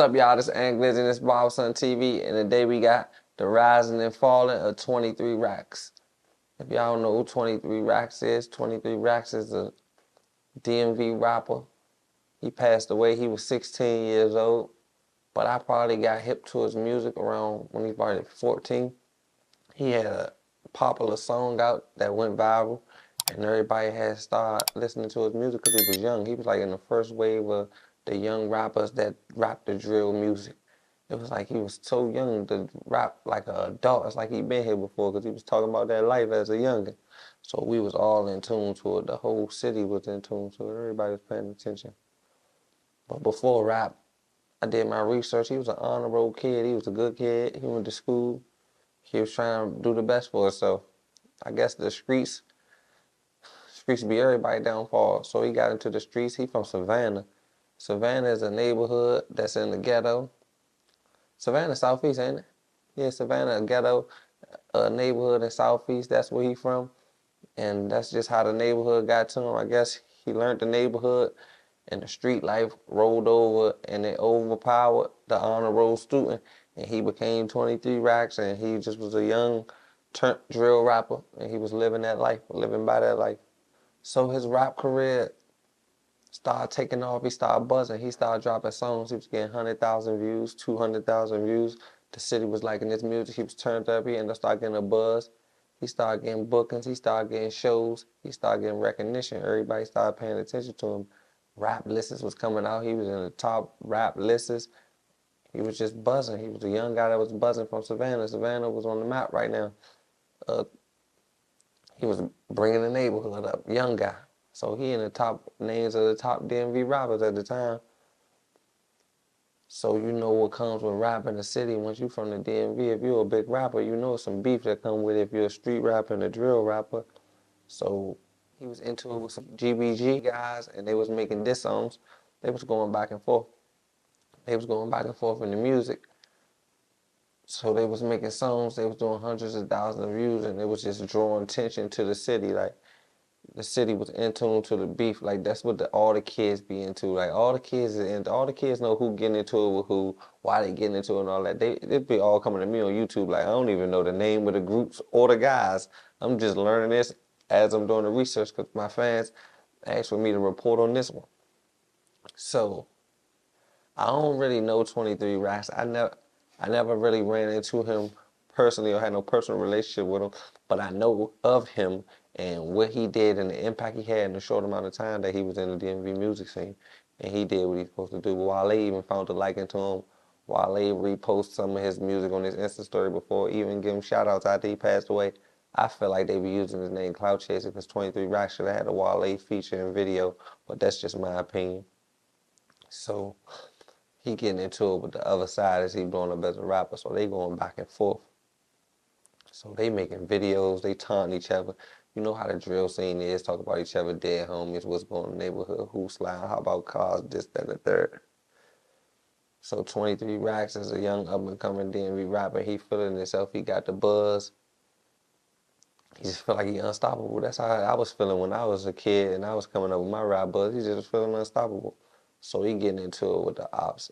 up, y'all? This is Angliz and this Barbarason TV, and today we got the rising and falling of 23Rackz. If y'all don't know who 23Rackz is, 23Rackz is a DMV rapper. He passed away. He was 16 years old, but I probably got hip to his music around when he was probably 14. He had a popular song out that went viral, and everybody had started listening to his music because he was young. He was like in the first wave of the young rappers that rap the drill music. It was like he was so young to rap like an adult. It's like he'd been here before because he was talking about that life as a youngin'. So we was all in tune to it. The whole city was in tune to it. Everybody was paying attention. But before rap, I did my research. He was an honor roll kid. He was a good kid. He went to school. He was trying to do the best for himself. I guess the streets be everybody's downfall. So he got into the streets. He from Savannah. Savannah is a neighborhood that's in the ghetto. Savannah, Southeast, ain't it? Yeah, Savannah, a ghetto, a neighborhood in Southeast. That's where he from. And that's just how the neighborhood got to him. I guess he learned the neighborhood and the street life rolled over and it overpowered the honor roll student. And he became 23Rackz, and he just was a young drill rapper, and he was living that life, living by that life. So his rap career started taking off. He started buzzing. He started dropping songs. He was getting 100,000 views, 200,000 views. The city was liking his music. He was turned up. He ended up starting getting a buzz. He started getting bookings. He started getting shows. He started getting recognition. Everybody started paying attention to him. Rap lists was coming out. He was in the top rap lists. He was just buzzing. He was a young guy that was buzzing from Savannah. Savannah was on the map right now. He was bringing the neighborhood up, young guy. So he in the top names of the top DMV rappers at the time. So you know what comes with rap in the city. Once you from the DMV, if you're a big rapper, you know some beef that come with it if you're a street rapper and a drill rapper. So he was into it with some GBG guys, and they was making diss songs. They was going back and forth. They was going back and forth in the music. So they was making songs, they was doing hundreds of thousands of views, and it was just drawing attention to the city. Like, the city was in tune to the beef. Like, that's what all the kids be into. Like, all the kids know who getting into it with who, why they getting into it and all that. They be all coming to me on YouTube. Like, I don't even know the name of the groups or the guys. I'm just learning this as I'm doing the research because my fans asked for me to report on this one. So I don't really know 23Rackz. I never really ran into him personally or had no personal relationship with him, but I know of him and what he did and the impact he had in the short amount of time that he was in the DMV music scene. And he did what he's supposed to do. Wale even found a liking to him. Wale reposted some of his music on his Insta story before even give him shout outs after he passed away. I feel like they be using his name clout chasing because 23Rackz should have had a Wale feature and video, but that's just my opinion. So he getting into it with the other side as he blowing up as a rapper, so they going back and forth. So they making videos, they taunting each other. You know how the drill scene is, talk about each other, dead homies, what's going on in the neighborhood, who's sliding, how about cars, this, that, and the third. So 23Rackz is a young up-and-coming DMV rapper. He feeling himself, he got the buzz. He just feel like he unstoppable. That's how I was feeling when I was a kid and I was coming up with my rap buzz. He just feeling unstoppable. So he getting into it with the ops.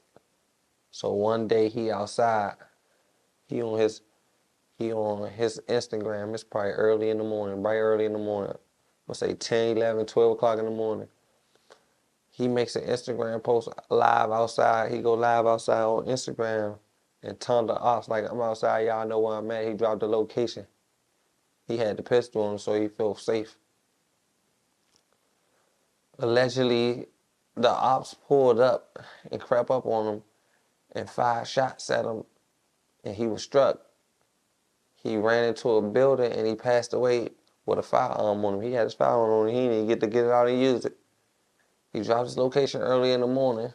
So one day he outside, he on his Instagram. It's probably early in the morning, bright early in the morning. Let's say 10, 11, 12 o'clock in the morning. He makes an Instagram post live outside. He go live outside on Instagram and taunt the ops like, I'm outside, y'all know where I'm at. He dropped the location. He had the pistol on him so he felt safe. Allegedly, the ops pulled up and crept up on him and fired shots at him, and he was struck. He ran into a building and he passed away with a firearm on him. He had his firearm on him. He didn't get to get it out and use it. He dropped his location early in the morning.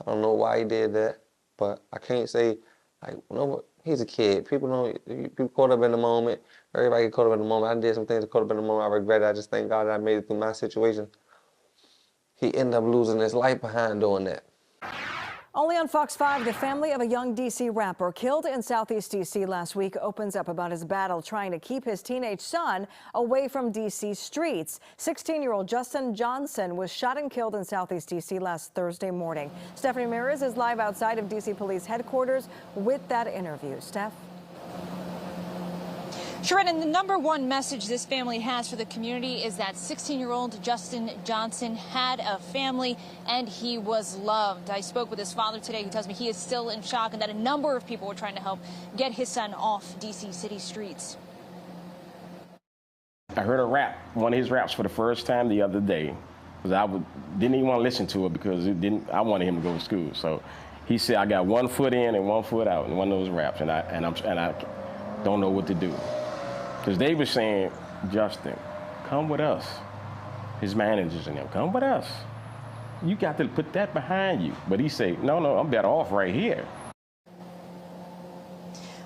I don't know why he did that, but I can't say, like, no, he's a kid. People caught up in the moment. Everybody get caught up in the moment. I did some things that caught up in the moment. I regret it. I just thank God that I made it through my situation. He ended up losing his life behind doing that. Only on Fox 5, the family of a young D.C. rapper killed in Southeast D.C. last week opens up about his battle trying to keep his teenage son away from D.C. streets. 16-year-old Justin Johnson was shot and killed in Southeast D.C. last Thursday morning. Stephanie Ramirez is live outside of D.C. Police headquarters with that interview. Steph? Sharon, and the number one message this family has for the community is that 16-year-old Justin Johnson had a family and he was loved. I spoke with his father today, who tells me he is still in shock and that a number of people were trying to help get his son off D.C. city streets. I heard a rap, one of his raps for the first time the other day, because didn't even want to listen to it because I wanted him to go to school. So he said, I got 1 foot in and 1 foot out in one of those raps, and I don't know what to do. Because they were saying, Justin, come with us. His managers and them, come with us. You got to put that behind you. But he said, no, I'm better off right here.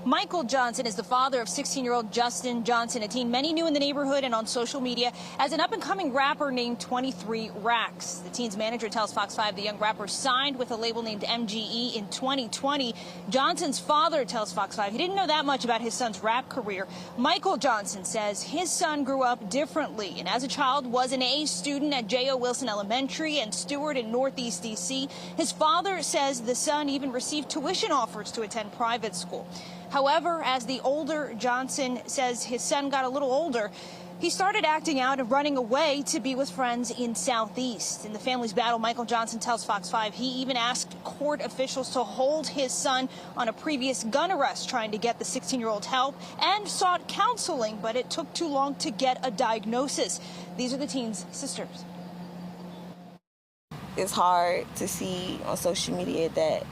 Michael Johnson is the father of 16-year-old Justin Johnson, a teen many knew in the neighborhood and on social media as an up-and-coming rapper named 23Rackz. The teen's manager tells Fox 5 the young rapper signed with a label named MGE in 2020. Johnson's father tells Fox 5 he didn't know that much about his son's rap career. Michael Johnson says his son grew up differently and as a child was an A student at J.O. Wilson Elementary and Stewart in Northeast D.C. His father says the son even received tuition offers to attend private school. However, as the older Johnson says his son got a little older, he started acting out and running away to be with friends in Southeast. In the family's battle, Michael Johnson tells Fox 5 he even asked court officials to hold his son on a previous gun arrest, trying to get the 16-year-old help, and sought counseling, but it took too long to get a diagnosis. These are the teen's sisters. It's hard to see on social media that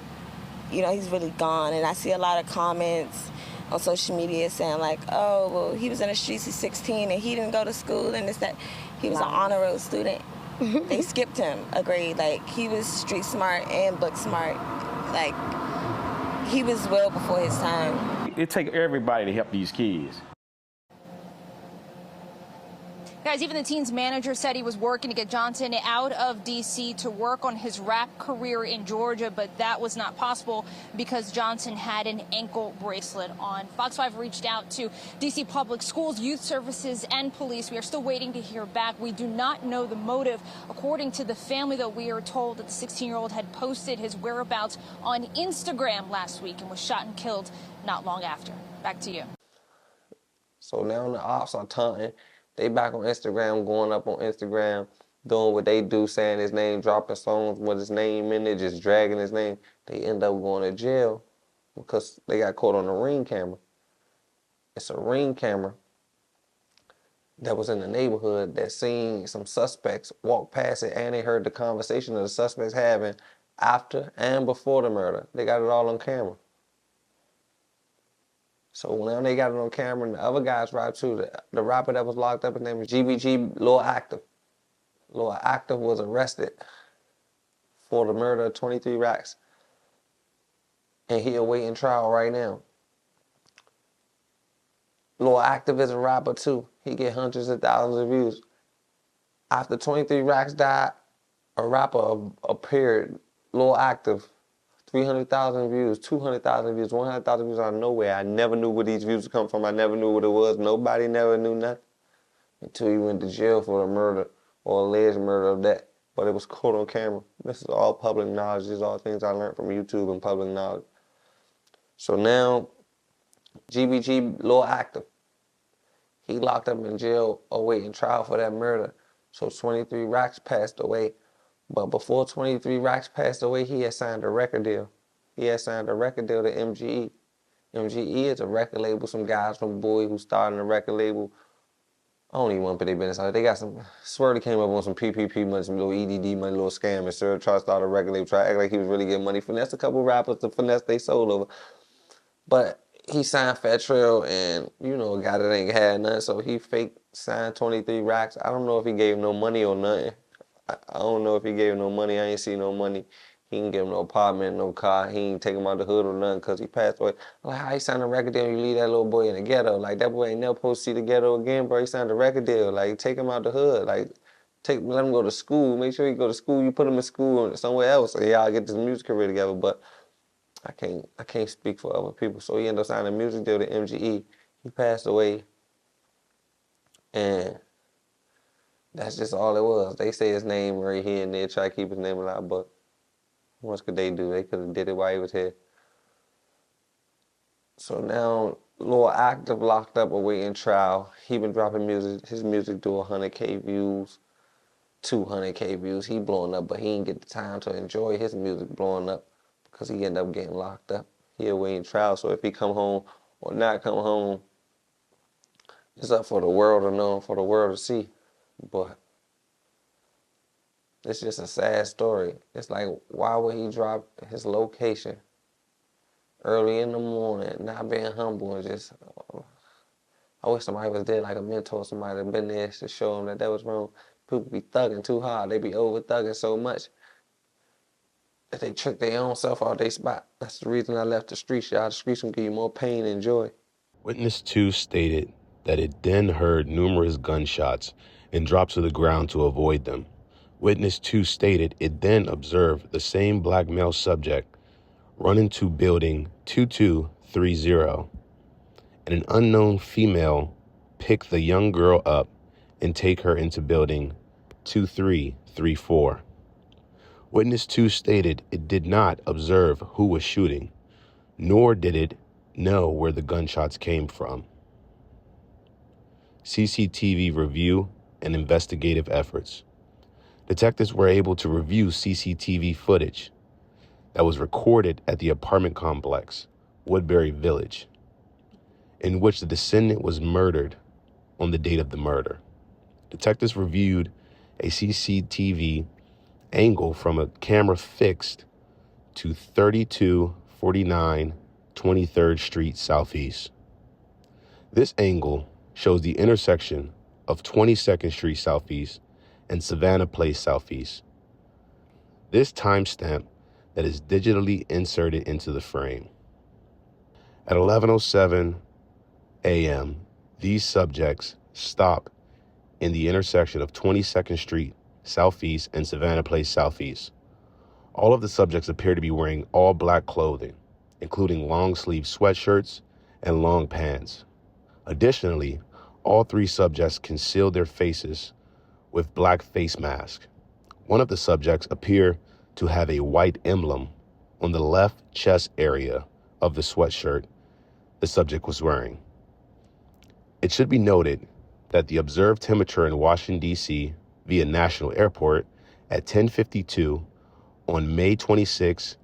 he's really gone. And I see a lot of comments on social media saying like, oh, well, he was in the streets, he's 16 and he didn't go to school and this, that. He was an honor roll student. They skipped him a grade. Like, he was street smart and book smart. Like, he was well before his time. It takes everybody to help these kids. Guys, even the teen's manager said he was working to get Johnson out of D.C. to work on his rap career in Georgia, but that was not possible because Johnson had an ankle bracelet on. Fox 5 reached out to D.C. Public Schools, Youth Services, and police. We are still waiting to hear back. We do not know the motive. According to the family, though, we are told that the 16-year-old had posted his whereabouts on Instagram last week and was shot and killed not long after. Back to you. So now the ops are taunting. They back on Instagram, going up on Instagram, doing what they do, saying his name, dropping songs with his name in it, just dragging his name. They end up going to jail because they got caught on a Ring camera. It's a Ring camera that was in the neighborhood that seen some suspects walk past it, and they heard the conversation that the suspects having after and before the murder. They got it all on camera. So now they got it on camera, and the other guys rap too. The rapper that was locked up, his name is GBG, Lil Active. Lil Active was arrested for the murder of 23Rackz. And he awaiting trial right now. Lil Active is a rapper too. He get hundreds of thousands of views. After 23Rackz died, a rapper appeared, Lil Active, 300,000 views, 200,000 views, 100,000 views out of nowhere. I never knew where these views would come from. I never knew what it was. Nobody never knew nothing until he went to jail for the murder or alleged murder of that. But it was caught on camera. This is all public knowledge. These are all things I learned from YouTube and public knowledge. So now, GBG, Lil Active, he locked up in jail awaiting trial for that murder. So 23Rackz passed away. But before 23Rackz passed away, he had signed a record deal. He had signed a record deal to MGE. MGE is a record label. Some guys from Bowie who started a record label. I don't even want to put their business out. They got some, swear they came up on some PPP money, some little EDD money, little scam, and sir tried to start a record label, try to act like he was really getting money. Finesse a couple rappers to finesse they soul over. But he signed Fat Trail, and a guy that ain't had nothing, so he fake signed 23Rackz. I don't know if he gave no money or nothing. I don't know if he gave him no money. I ain't see no money. He didn't give him no apartment, no car. He ain't take him out the hood or nothing because he passed away. Like, how he signed a record deal and you leave that little boy in the ghetto? Like, that boy ain't never supposed to see the ghetto again, bro. He signed a record deal. Like, take him out the hood. Like, let him go to school. Make sure he go to school. You put him in school or somewhere else, and y'all get this music career together. But I can't speak for other people. So he ended up signing a music deal to MGE. He passed away, and that's just all it was. They say his name right here and there, try to keep his name alive, but what else could they do? They could have did it while he was here. So now, Lil Active locked up awaiting trial. He been dropping music. His music do 100K views, 200K views. He blowing up, but he didn't get the time to enjoy his music blowing up because he ended up getting locked up. He awaiting trial. So if he come home or not come home, it's up for the world to know, for the world to see. But it's just a sad story. It's like, why would he drop his location early in the morning, not being humble, and just, I wish somebody was there, like a mentor, somebody that been there to show him that was wrong. People be thugging too hard. They be over thugging so much that they trick their own self out their spot. That's the reason I left the streets, y'all. The streets can give you more pain than joy. Witness 2 stated that it then heard numerous gunshots and dropped to the ground to avoid them. Witness 2 stated it then observed the same black male subject run into building 2230, and an unknown female pick the young girl up and take her into building 2334. Witness 2 stated it did not observe who was shooting, nor did it know where the gunshots came from. CCTV review and investigative efforts. Detectives were able to review CCTV footage that was recorded at the apartment complex, Woodbury Village, in which the descendant was murdered on the date of the murder. Detectives reviewed a CCTV angle from a camera fixed to 3249 23rd Street Southeast. This angle shows the intersection of 22nd Street Southeast and Savannah Place Southeast. This timestamp that is digitally inserted into the frame. At 11:07 a.m., these subjects stop in the intersection of 22nd Street Southeast and Savannah Place Southeast. All of the subjects appear to be wearing all black clothing, including long-sleeve sweatshirts and long pants. Additionally, all three subjects concealed their faces with black face masks. One of the subjects appeared to have a white emblem on the left chest area of the sweatshirt the subject was wearing. It should be noted that the observed temperature in Washington, D.C. via National Airport at 10:52 on May 26,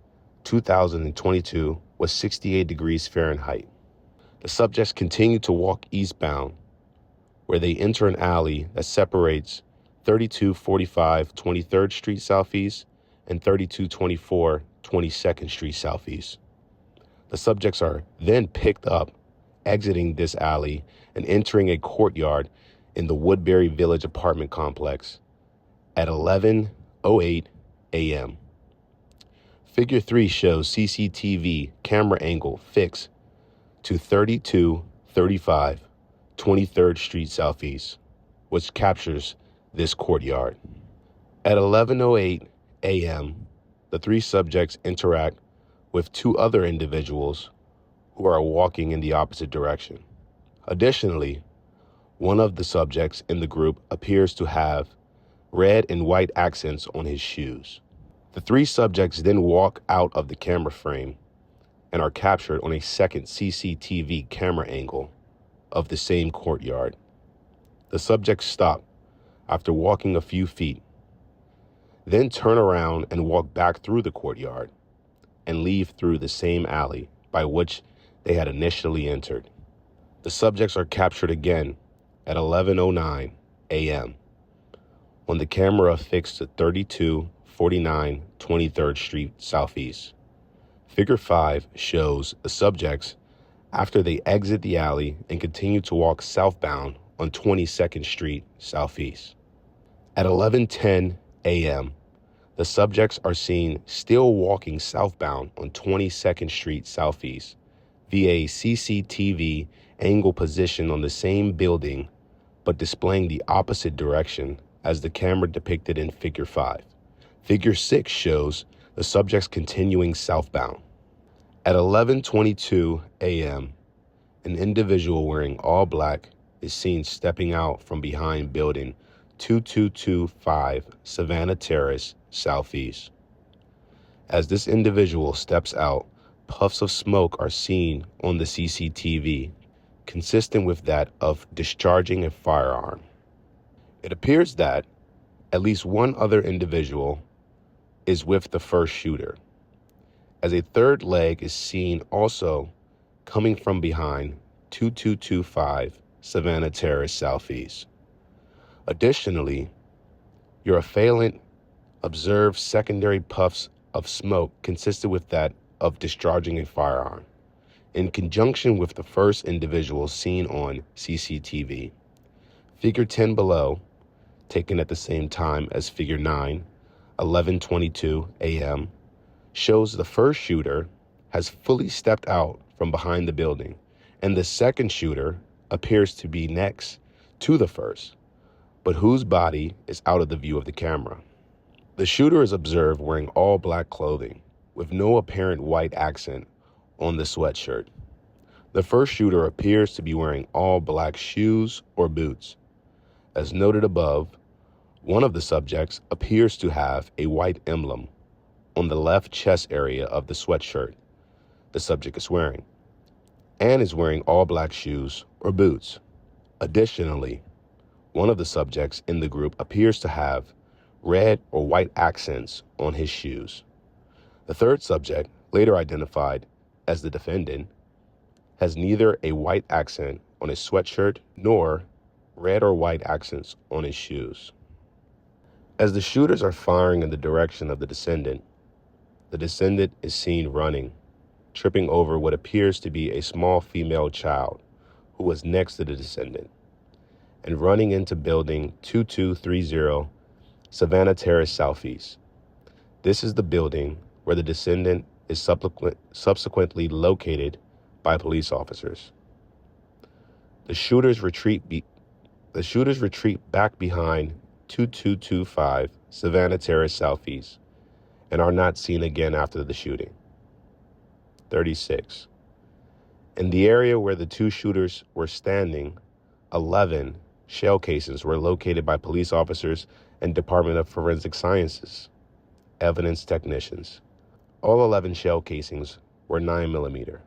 2022 was 68 degrees Fahrenheit. The subjects continued to walk eastbound, where they enter an alley that separates 3245 23rd Street Southeast and 3224 22nd Street Southeast. The subjects are then picked up, exiting this alley and entering a courtyard in the Woodbury Village apartment complex at 11:08 a.m. Figure 3 shows CCTV camera angle fixed to 3235 23rd Street Southeast, which captures this courtyard. At 11:08 a.m., the three subjects interact with two other individuals who are walking in the opposite direction. Additionally, one of the subjects in the group appears to have red and white accents on his shoes. The three subjects then walk out of the camera frame and are captured on a second CCTV camera angle of the same courtyard. The subjects stop after walking a few feet, then turn around and walk back through the courtyard and leave through the same alley by which they had initially entered. The subjects are captured again at 11:09 a.m. on the camera affixed to 3249 23rd Street Southeast. Figure 5 shows the subjects after they exit the alley and continue to walk southbound on 22nd Street Southeast. At 11:10 a.m., the subjects are seen still walking southbound on 22nd Street Southeast via a CCTV angle position on the same building, but displaying the opposite direction as the camera depicted in Figure 5. Figure 6 shows the subjects continuing southbound. At 11:22 a.m., an individual wearing all black is seen stepping out from behind building 2225 Savannah Terrace, Southeast. As this individual steps out, puffs of smoke are seen on the CCTV, consistent with that of discharging a firearm. It appears that at least one other individual is with the first shooter, as a third leg is seen also coming from behind 2225 Savannah Terrace, Southeast. Additionally, your assailant observed secondary puffs of smoke consistent with that of discharging a firearm, in conjunction with the first individual seen on CCTV. Figure 10 below, taken at the same time as Figure 9, 11:22 a.m., shows the first shooter has fully stepped out from behind the building, and the second shooter appears to be next to the first, but whose body is out of the view of the camera. The shooter is observed wearing all black clothing, with no apparent white accent on the sweatshirt. The first shooter appears to be wearing all black shoes or boots. As noted above, one of the subjects appears to have a white emblem on the left chest area of the sweatshirt the subject is wearing, and is wearing all black shoes or boots. Additionally, one of the subjects in the group appears to have red or white accents on his shoes. The third subject, later identified as the defendant, has neither a white accent on his sweatshirt nor red or white accents on his shoes. As the shooters are firing in the direction of the descendant is seen running, tripping over what appears to be a small female child who was next to the descendant, and running into building 2230 Savannah Terrace, Southeast. This is the building where the descendant is subsequently located by police officers. The shooters retreat back behind 2225 Savannah Terrace, Southeast, and are not seen again after the shooting. 36. In the area where the two shooters were standing, 11 shell casings were located by police officers and Department of Forensic Sciences evidence technicians. All 11 shell casings were 9mm.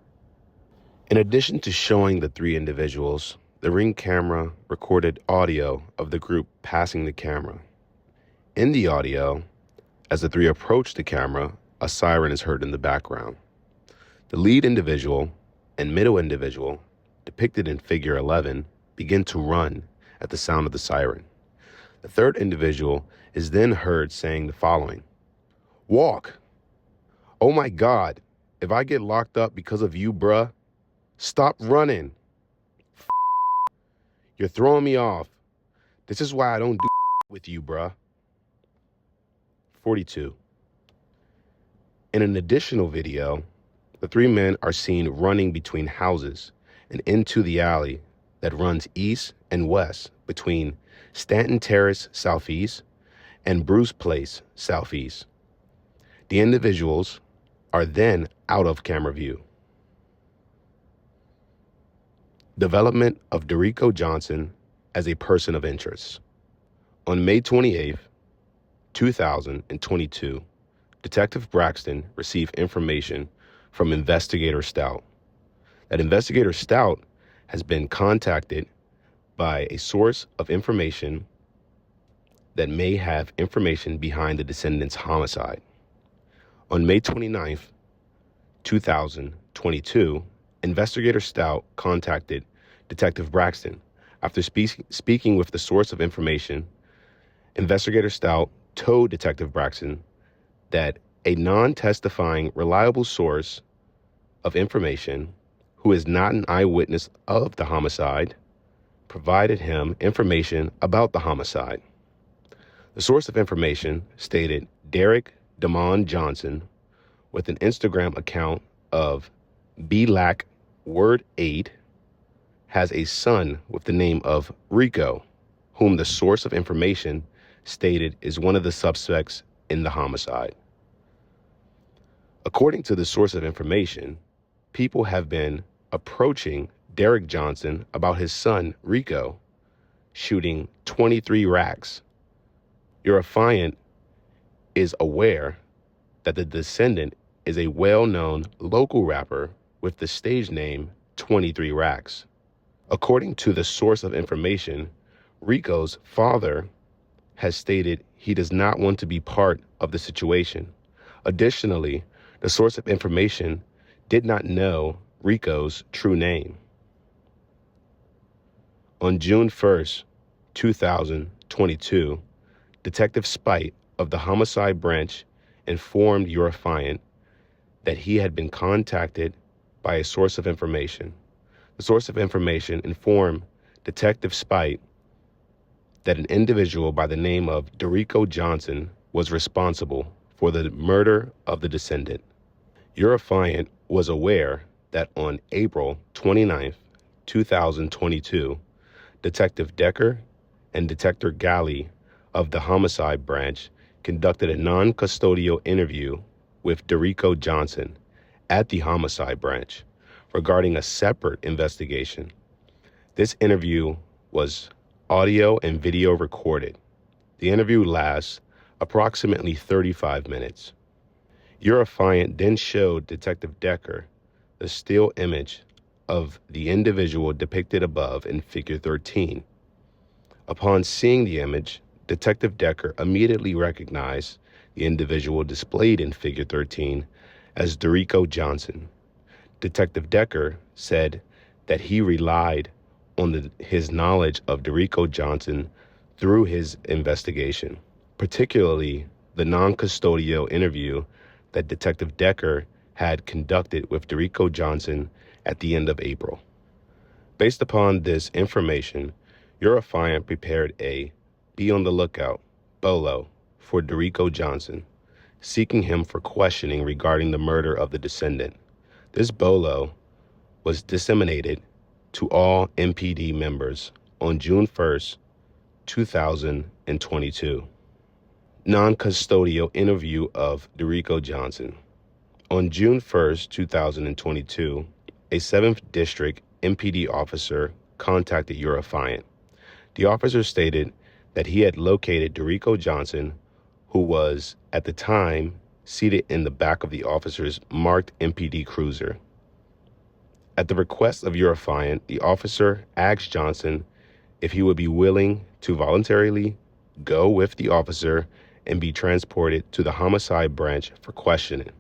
In addition to showing the three individuals, the Ring camera recorded audio of the group passing the camera. In the audio, as the three approach the camera, a siren is heard in the background. The lead individual and middle individual, depicted in Figure 11, begin to run at the sound of the siren. The third individual is then heard saying the following: "Walk. Oh my God, if I get locked up because of you, bruh, stop running. You're throwing me off. This is why I don't do with you, bruh." 42. In an additional video, the three men are seen running between houses and into the alley that runs east and west between Stanton Terrace, Southeast, and Bruce Place, Southeast. The individuals are then out of camera view. Development of Derico Johnson as a person of interest. On May 28, 2022, Detective Braxton received information from Investigator Stout. That Investigator Stout has been contacted by a source of information that may have information behind the descendant's homicide. On May 29, 2022, Investigator Stout contacted Detective Braxton. After speaking with the source of information, Investigator Stout told Detective Braxton that a non-testifying, reliable source of information, who is not an eyewitness of the homicide, provided him information about the homicide. The source of information stated Derek Damon Johnson, with an Instagram account of BLackWord8, has a son with the name of Rico, whom the source of information stated is one of the suspects in the homicide. According to the source of information, people have been approaching Derek Johnson about his son, Rico, shooting 23Rackz. Your affiant is aware that the descendant is a well-known local rapper with the stage name 23Rackz. According to the source of information, Rico's father has stated he does not want to be part of the situation. Additionally, the source of information did not know Rico's true name. On June 1st, 2022, Detective Spite of the Homicide Branch informed your affiant that he had been contacted by a source of information. The source of information informed Detective Spite that an individual by the name of Derico Johnson was responsible for the murder of the descendant. Your affiant was aware that on April 29th, 2022, Detective Decker and Detective Galley of the Homicide Branch conducted a non-custodial interview with Derico Johnson at the Homicide Branch regarding a separate investigation. This interview was audio and video recorded. The interview lasts approximately 35 minutes. Your affiant then showed Detective Decker the still image of the individual depicted above in Figure 13. Upon seeing the image, Detective Decker immediately recognized the individual displayed in Figure 13 as Derico Johnson. Detective Decker said that he relied on his knowledge of Derico Johnson through his investigation, particularly the non-custodial interview that Detective Decker had conducted with Derico Johnson at the end of April. Based upon this information, your affiant prepared a be on the lookout bolo for Derico Johnson, seeking him for questioning regarding the murder of the descendant. This bolo was disseminated to all MPD members on June 1st, 2022. Non-custodial interview of Derico Johnson. On June 1st, 2022, a 7th District MPD officer contacted your affiant. The officer stated that he had located Derico Johnson, who was, at the time, seated in the back of the officer's marked MPD cruiser. At the request of your affiant, the officer asked Johnson if he would be willing to voluntarily go with the officer and be transported to the Homicide Branch for questioning.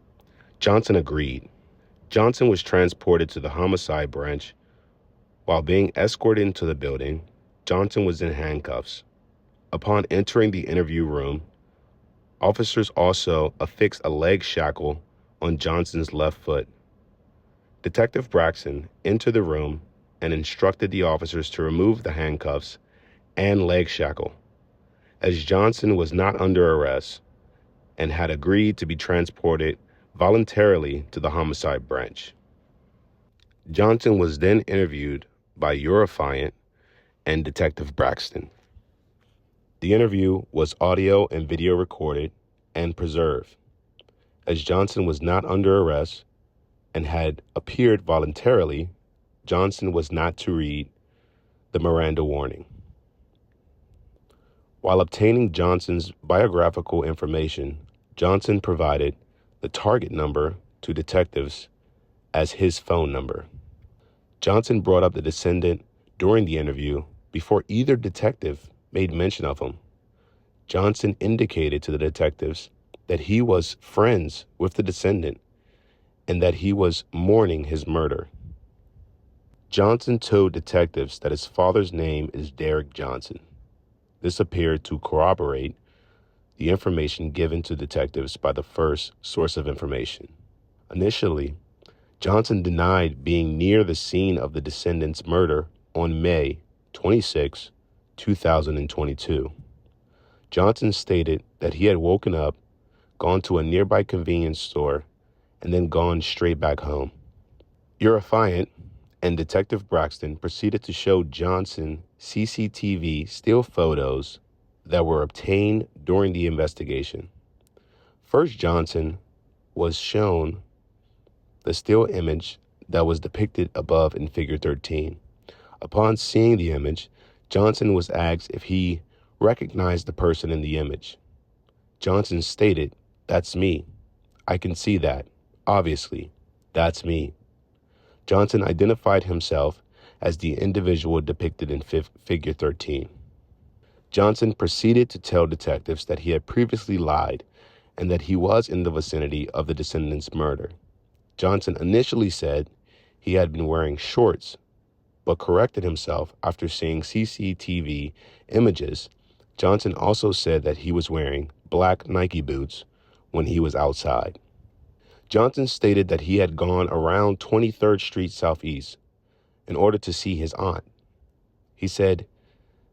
Johnson agreed. Johnson was transported to the Homicide Branch. While being escorted into the building, Johnson was in handcuffs. Upon entering the interview room, officers also affixed a leg shackle on Johnson's left foot. Detective Braxton entered the room and instructed the officers to remove the handcuffs and leg shackle, as Johnson was not under arrest and had agreed to be transported voluntarily to the Homicide Branch. Johnson was then interviewed by your affiant and Detective Braxton. The interview was audio and video recorded and preserved. As Johnson was not under arrest and had appeared voluntarily, Johnson was not to read the Miranda warning. While obtaining Johnson's biographical information, Johnson provided the target number to detectives as his phone number. Johnson brought up the descendant during the interview before either detective made mention of him. Johnson indicated to the detectives that he was friends with the descendant and that he was mourning his murder. Johnson told detectives that his father's name is Derek Johnson. This appeared to corroborate the information given to detectives by the first source of information. Initially, Johnson denied being near the scene of the descendant's murder on May 26, 2022. Johnson stated that he had woken up, gone to a nearby convenience store, and then gone straight back home. Your affiant and Detective Braxton proceeded to show Johnson CCTV still photos that were obtained during the investigation. First, Johnson was shown the still image that was depicted above in Figure 13. Upon seeing the image, Johnson was asked if he recognized the person in the image. Johnson stated, "That's me. I can see that. Obviously, that's me." Johnson identified himself as the individual depicted in Figure 13. Johnson proceeded to tell detectives that he had previously lied and that he was in the vicinity of the descendant's murder. Johnson initially said he had been wearing shorts, but corrected himself after seeing CCTV images. Johnson also said that he was wearing black Nike boots when he was outside. Johnson stated that he had gone around 23rd Street Southeast in order to see his aunt. He said,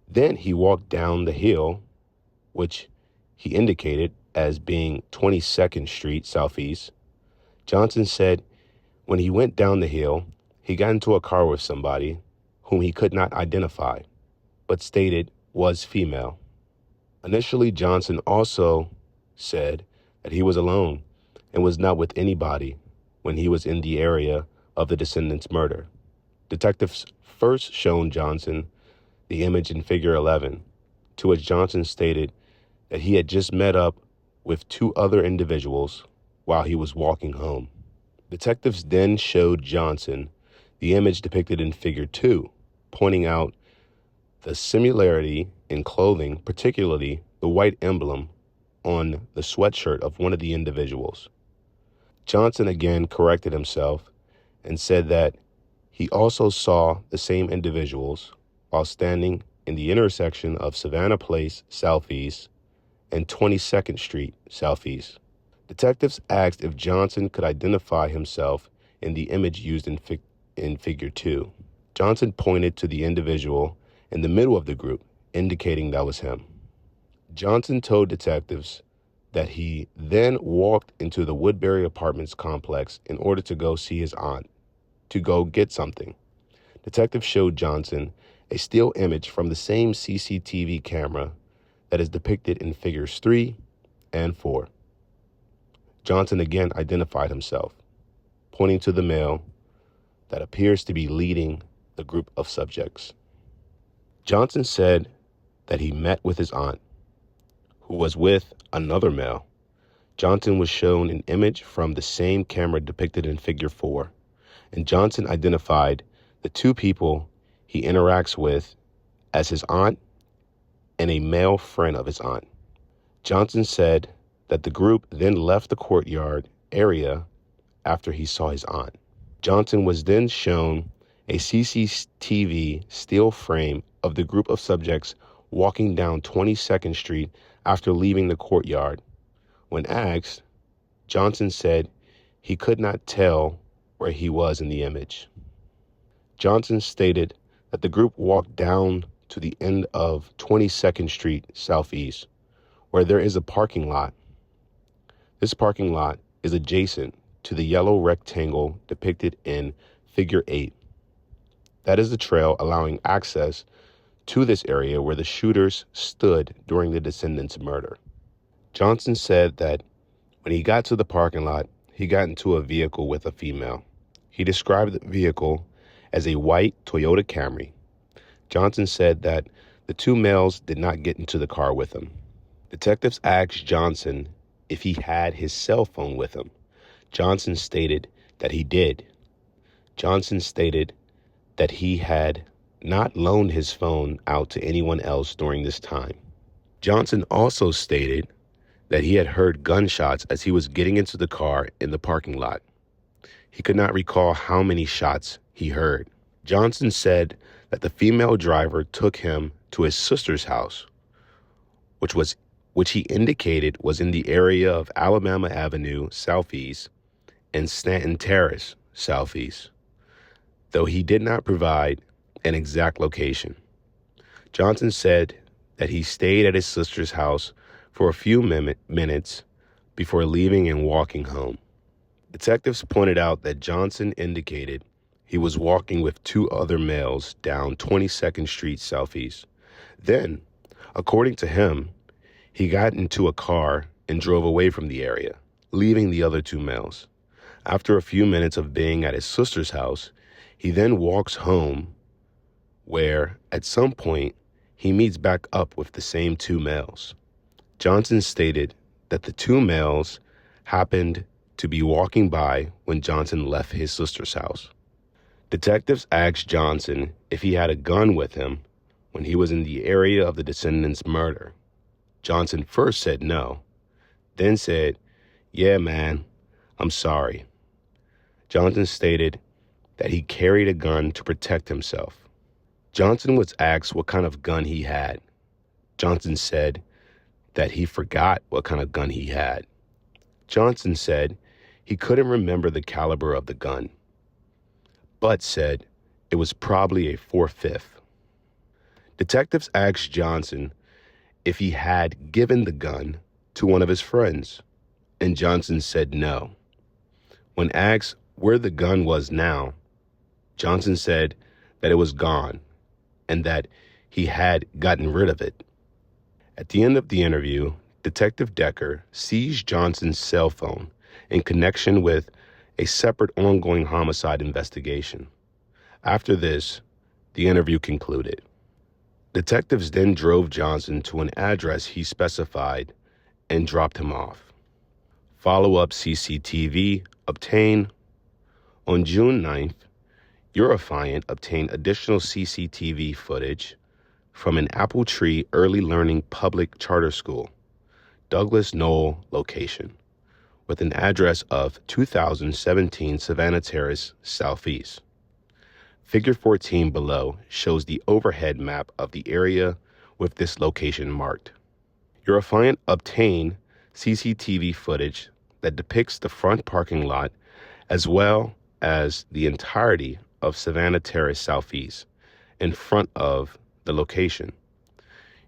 then he walked down the hill, which he indicated as being 22nd Street Southeast. Johnson said when he went down the hill, he got into a car with somebody whom he could not identify, but stated was female. Initially, Johnson also said that he was alone and was not with anybody when he was in the area of the descendant's murder. Detectives first shown Johnson the image in Figure 11, to which Johnson stated that he had just met up with two other individuals while he was walking home. Detectives then showed Johnson the image depicted in Figure 2, pointing out the similarity in clothing, particularly the white emblem on the sweatshirt of one of the individuals. Johnson again corrected himself and said that he also saw the same individuals while standing in the intersection of Savannah Place Southeast and 22nd Street Southeast. Detectives asked if Johnson could identify himself in the image used in Figure 2. Johnson pointed to the individual in the middle of the group, indicating that was him. Johnson told detectives that he then walked into the Woodbury Apartments complex in order to go see his aunt, to go get something. Detectives showed Johnson a still image from the same CCTV camera that is depicted in Figures 3 and 4. Johnson again identified himself, pointing to the male that appears to be leading the group of subjects. Johnson said that he met with his aunt, who was with another male. Johnson was shown an image from the same camera depicted in Figure 4, and Johnson identified the two people he interacts with as his aunt and a male friend of his aunt. Johnson said that the group then left the courtyard area after he saw his aunt. Johnson was then shown a CCTV still frame of the group of subjects walking down 22nd Street after leaving the courtyard. When asked, Johnson said he could not tell where he was in the image. Johnson stated that the group walked down to the end of 22nd Street Southeast, where there is a parking lot. This parking lot is adjacent to the yellow rectangle depicted in Figure 8. That is the trail allowing access to this area where the shooters stood during the descendant's murder. Johnson said that when he got to the parking lot, he got into a vehicle with a female. He described the vehicle as a white Toyota Camry. Johnson said that the two males did not get into the car with him. Detectives asked Johnson if he had his cell phone with him. Johnson stated that he did. Johnson stated that he had not loaned his phone out to anyone else during this time. Johnson also stated that he had heard gunshots as he was getting into the car in the parking lot. He could not recall how many shots he heard. Johnson said that the female driver took him to his sister's house, which he indicated was in the area of Alabama Avenue Southeast and Stanton Terrace Southeast, though he did not provide an exact location. Johnson said that he stayed at his sister's house for a few minutes before leaving and walking home. Detectives pointed out that Johnson indicated he was walking with two other males down 22nd Street Southeast. Then, According to him, he got into a car and drove away from the area, leaving the other two males. After a few minutes of being at his sister's house, he then walks home where, at some point, he meets back up with the same two males. Johnson stated that the two males happened to be walking by when Johnson left his sister's house. Detectives asked Johnson if he had a gun with him when he was in the area of the descendant's murder. Johnson first said no, then said, "Yeah, man, I'm sorry." Johnson stated that he carried a gun to protect himself. Johnson was asked what kind of gun he had. Johnson said that he forgot what kind of gun he had. Johnson said he couldn't remember the caliber of the gun, but said it was probably a .45. Detectives asked Johnson if he had given the gun to one of his friends, and Johnson said no. When asked where the gun was now, Johnson said that it was gone and that he had gotten rid of it. At the end of the interview, Detective Decker seized Johnson's cell phone in connection with a separate ongoing homicide investigation. After this, the interview concluded. Detectives then drove Johnson to an address he specified and dropped him off. Follow-up CCTV obtained. On June 9th, Eurofient obtained additional CCTV footage from an Apple Tree Early Learning Public Charter School, Douglas Knoll location, with an address of 2017 Savannah Terrace, Southeast. Figure 14 below shows the overhead map of the area with this location marked. Eurofient obtained CCTV footage that depicts the front parking lot as well as the entirety of Savannah Terrace Southeast in front of the location.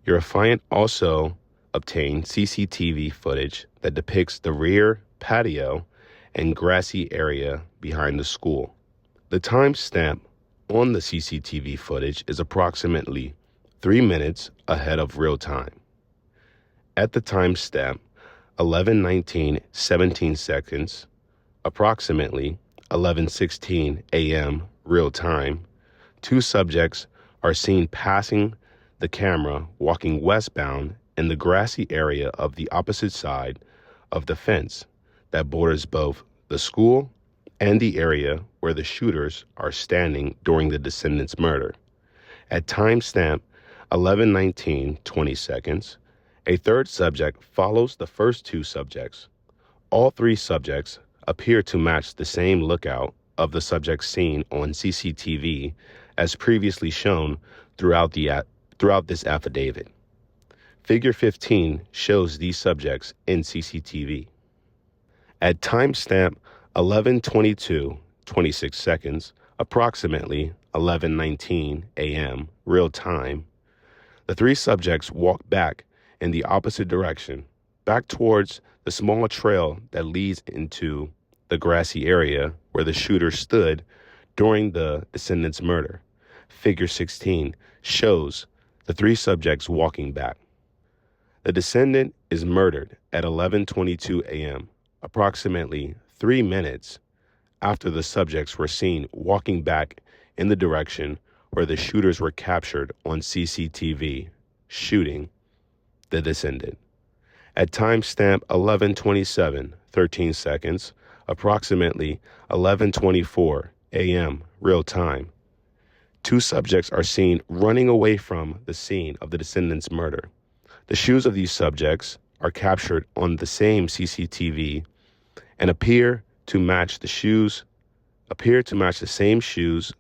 Eurofient also obtained CCTV footage that depicts the rear patio and grassy area behind the school. The timestamp on the CCTV footage is approximately 3 minutes ahead of real time. At the timestamp, 11:19:17 seconds, approximately 11:16 a.m. real time, two subjects are seen passing the camera walking westbound in the grassy area of the opposite side of the fence that borders both the school and the area where the shooters are standing during the descendant's murder. At timestamp 11:19:20 seconds, a third subject follows the first two subjects. All three subjects appear to match the same lookout of the subjects seen on CCTV as previously shown throughout this affidavit. Figure 15 shows these subjects in CCTV. At timestamp 11:22:26 seconds, approximately 11:19 a.m. real time, the three subjects walk back in the opposite direction, back towards the small trail that leads into the grassy area where the shooter stood during the descendant's murder. Figure 16 shows the three subjects walking back. The descendant is murdered at 11:22 a.m., approximately 3 minutes after the subjects were seen walking back in the direction where the shooters were captured on CCTV, shooting the descendant. At timestamp 11:27:13 seconds, approximately 11:24 a.m. real time, two subjects are seen running away from the scene of the descendant's murder. The shoes of these subjects are captured on the same CCTV and appear to match the same shoes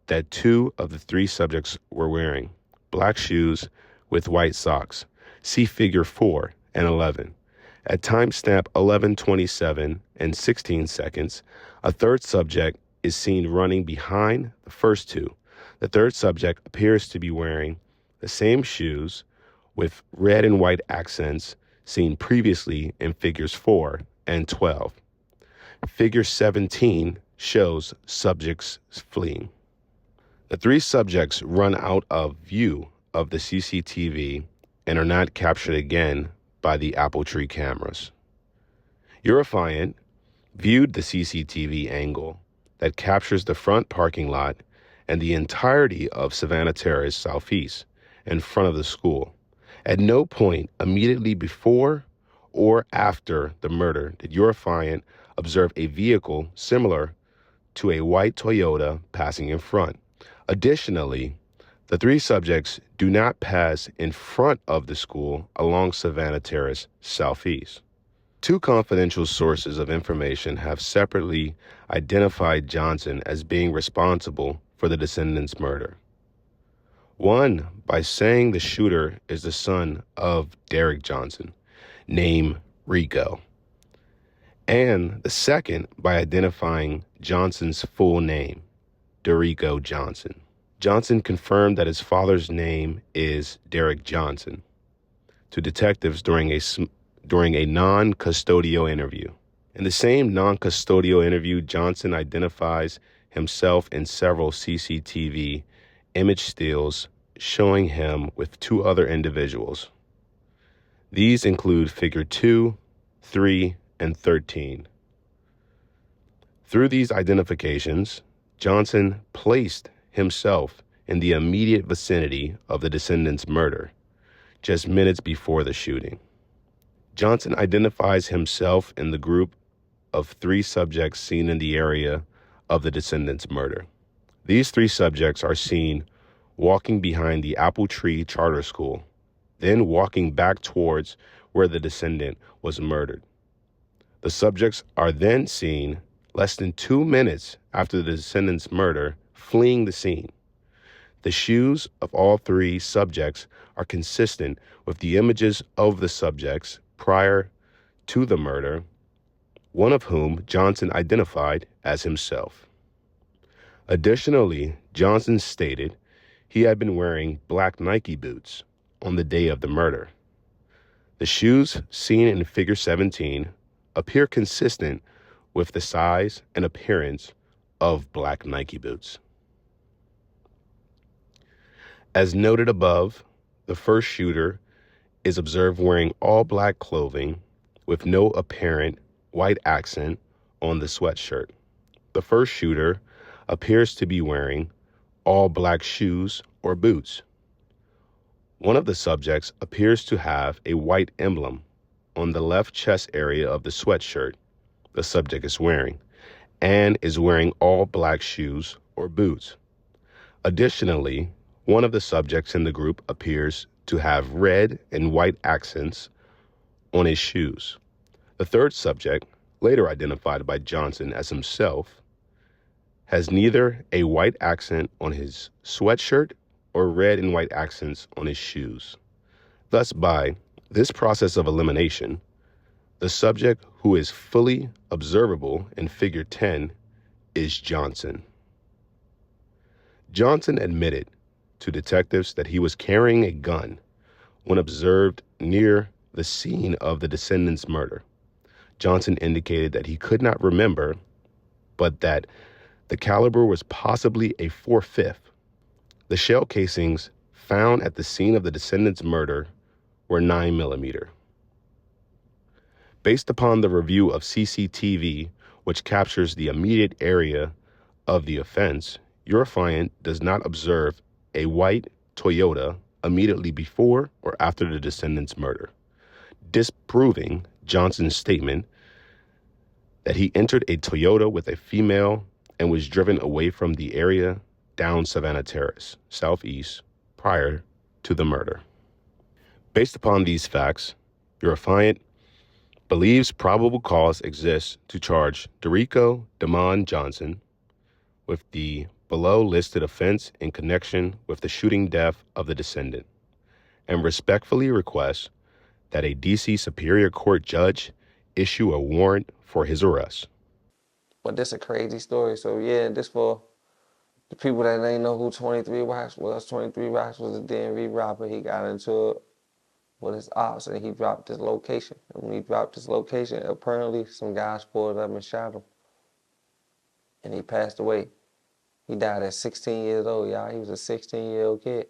that two of the three subjects were wearing, black shoes with white socks. See figure 4 and 11. At timestamp 11:27:16 seconds, a third subject is seen running behind the first two. The third subject appears to be wearing the same shoes with red and white accents seen previously in figures 4 and 12. Figure 17 shows subjects fleeing. The three subjects run out of view of the CCTV and are not captured again by the Apple Tree cameras. Eurofient viewed the CCTV angle that captures the front parking lot and the entirety of Savannah Terrace Southeast in front of the school. At no point immediately before or after the murder did Eurofient observe a vehicle similar to a white Toyota passing in front. Additionally, the three subjects do not pass in front of the school along Savannah Terrace Southeast. Two confidential sources of information have separately identified Johnson as being responsible for the descendants' murder. One, by saying the shooter is the son of Derek Johnson, named Rico. And the second, by identifying Johnson's full name, Derico Johnson. Johnson confirmed that his father's name is Derek Johnson to detectives during a non-custodial interview. In the same non-custodial interview, Johnson identifies himself in several CCTV image stills showing him with two other individuals. These include figure 2, 3, and 13. Through these identifications, Johnson placed himself in the immediate vicinity of the descendants' murder, just minutes before the shooting. Johnson identifies himself in the group of three subjects seen in the area of the descendants' murder. These three subjects are seen walking behind the Apple Tree Charter School, then walking back towards where the descendant was murdered. The subjects are then seen less than 2 minutes after the descendant's murder fleeing the scene. The shoes of all three subjects are consistent with the images of the subjects prior to the murder, one of whom Johnson identified as himself. Additionally, Johnson stated he had been wearing black Nike boots on the day of the murder. The shoes seen in figure 17 appear consistent with the size and appearance of black Nike boots. As noted above, the first shooter is observed wearing all black clothing with no apparent white accent on the sweatshirt. The first shooter appears to be wearing all black shoes or boots. One of the subjects appears to have a white emblem on the left chest area of the sweatshirt the subject is wearing, and is wearing all black shoes or boots. Additionally, one of the subjects in the group appears to have red and white accents on his shoes. The third subject, later identified by Johnson as himself, has neither a white accent on his sweatshirt or red and white accents on his shoes. Thus, by this process of elimination, the subject who is fully observable in figure 10 is Johnson. Johnson admitted to detectives that he was carrying a gun when observed near the scene of the descendants' murder. Johnson indicated that he could not remember, but that the caliber was possibly a .45. The shell casings found at the scene of the descendants' murder were 9mm. Based upon the review of CCTV, which captures the immediate area of the offense, Eurofient does not observe a white Toyota immediately before or after the descendants' murder, disproving Johnson's statement that he entered a Toyota with a female and was driven away from the area down Savannah Terrace, Southeast, prior to the murder. Based upon these facts, Eurofient believes probable cause exists to charge Derico Damon Johnson with the below listed offense in connection with the shooting death of the descendant, and respectfully request that a D.C. Superior Court judge issue a warrant for his arrest. But this a crazy story. So yeah, this for the people that ain't know who 23Rackz was. 23Rackz was a DMV rapper. He got into it with his ops and he dropped his location. And when he dropped his location, apparently some guys pulled up and shot him. And he passed away. He died at 16 years old, y'all. He was a 16-year-old kid.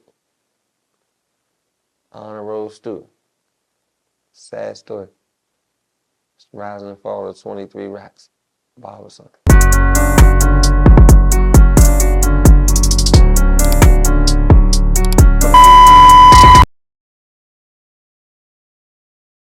honor roll student. Sad story. It's rising and fall of 23Rackz, Barbarason.